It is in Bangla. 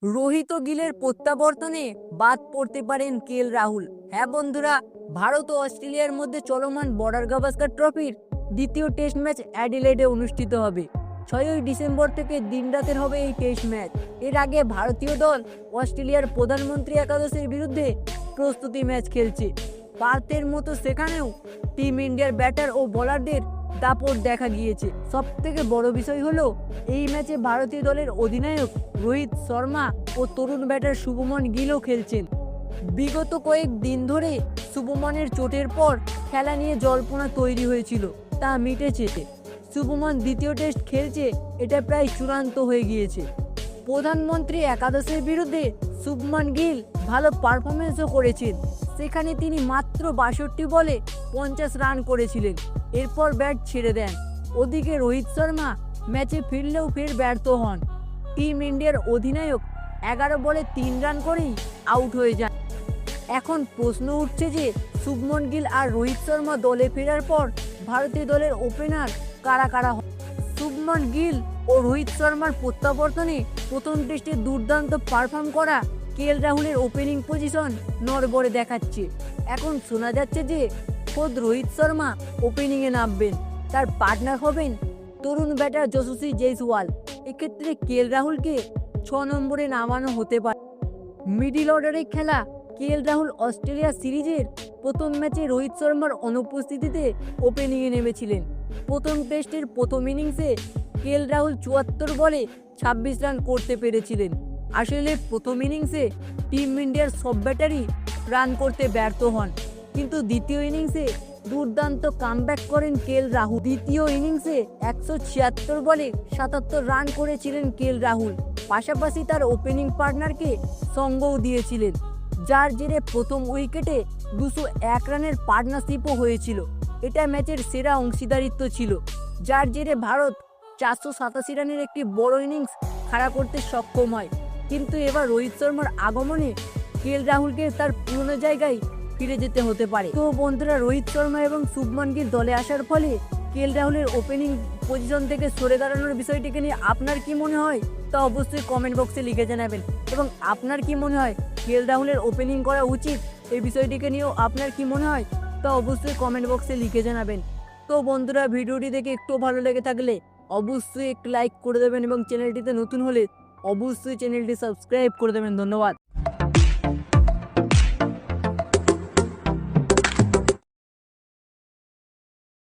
রোহিত ও গিলের প্রত্যাবর্তনে বাদ পড়তে পারেন রাহুল। হ্যাঁ বন্ধুরা, ভারত ও অস্ট্রেলিয়ার মধ্যে চলমান বর্ডার গাভাস্কার ট্রফির দ্বিতীয় টেস্ট ম্যাচ অ্যাডিলেডে অনুষ্ঠিত হবে। 6ই ডিসেম্বর থেকে দিনরাতের হবে এই টেস্ট ম্যাচ। এর আগে ভারতীয় দল অস্ট্রেলিয়ার প্রধানমন্ত্রী একাদশের বিরুদ্ধে প্রস্তুতি ম্যাচ খেলছে। পার্থের মতো সেখানেও টিম ইন্ডিয়ার ব্যাটার ও বোলারদের দাপট দেখা গিয়েছে। সব থেকে বড় বিষয় হলো এই ম্যাচে ভারতীয় দলের অধিনায়ক রোহিত শর্মা ও তরুণ ব্যাটার শুভমন গিলও খেলছেন। বিগত কয়েক দিন ধরে শুভমনের চোটের পর খেলা নিয়ে জল্পনা তৈরি হয়েছিল, তা মিটেছে। শুভমন দ্বিতীয় টেস্ট খেলছে, এটা প্রায় চূড়ান্ত হয়ে গিয়েছে। প্রধানমন্ত্রী একাদশের বিরুদ্ধে শুভমন গিল ভালো পারফরমেন্সও করেছেন। সেখানে তিনি মাত্র 62 বলে 50 রান করেছিলেন, এরপর ব্যাট ছেড়ে দেন। ওদিকে রোহিত শর্মা ম্যাচে ফিরলেও ফের ব্যর্থ হন। টিম ইন্ডিয়ার অধিনায়ক 11 বলে 3 রান করেই আউট হয়ে যান। এখন প্রশ্ন উঠছে যে শুভমন গিল আর রোহিত শর্মা দলে ফেরার পর ভারতীয় দলের ওপেনার কারা কারা হবে। শুভমন গিল ও রোহিত শর্মার প্রত্যাবর্তনে প্রথম টেস্টে দুর্দান্ত পারফর্ম করা রাহুলের ওপেনিং পজিশন নড়বড়ে দেখাচ্ছে। এখন শোনা যাচ্ছে যে খোদ রোহিত শর্মা ওপেনিংয়ে নামবেন, তার পার্টনার হবেন তরুণ ব্যাটার যশস্বী জয়সওয়াল। এক্ষেত্রে রাহুলকে 6 নম্বরে নামানো হতে পারে। মিডিল অর্ডারে খেলা রাহুল অস্ট্রেলিয়া সিরিজের প্রথম ম্যাচে রোহিত শর্মার অনুপস্থিতিতে ওপেনিংয়ে নেমেছিলেন। প্রথম টেস্টের প্রথম ইনিংসে রাহুল 74 বলে 26 রান করতে পেরেছিলেন। আসলে প্রথম ইনিংসে টিম ইন্ডিয়ার সব ব্যাটারই রান করতে ব্যর্থ হন, কিন্তু দ্বিতীয় ইনিংসে দুর্দান্ত কামব্যাক করেন রাহুল। দ্বিতীয় ইনিংসে 176 বলে 77 রান করেছিলেন রাহুল। পাশাপাশি তার ওপেনিং পার্টনারকে সঙ্গও দিয়েছিলেন, যার জেরে প্রথম উইকেটে 201 রানের পার্টনারশিপও হয়েছিল। এটা ম্যাচের সেরা অংশীদারিত্ব ছিল, যার জেরে ভারত 487 রানের একটি বড় ইনিংস খাড়া করতে সক্ষম হয়। কিন্তু এবার রোহিত শর্মার আগমনে রাহুলকে তার পুরনো জায়গায় ফিরে যেতে হতে পারে। তো বন্ধুরা, রোহিত শর্মা এবং শুভমন গিল দলে আসার ফলে রাহুলের ওপেনিং পজিশন থেকে সরে দাঁড়ানোর বিষয়টিকে নিয়ে আপনার কি মনে হয় তা অবশ্যই কমেন্ট বক্সে লিখে জানাবেন। এবং আপনার কি মনে হয় রাহুলের ওপেনিং করা উচিত, এই বিষয়টিকে নিয়েও আপনার কি মনে হয় তা অবশ্যই কমেন্ট বক্সে লিখে জানাবেন। তো বন্ধুরা, ভিডিওটি দেখে একটু ভালো লেগে থাকলে অবশ্যই একটু লাইক করে দেবেন এবং চ্যানেলটিতে নতুন হলে অবশ্যই চ্যানেলটি সাবস্ক্রাইব করে দেবেন। ধন্যবাদ।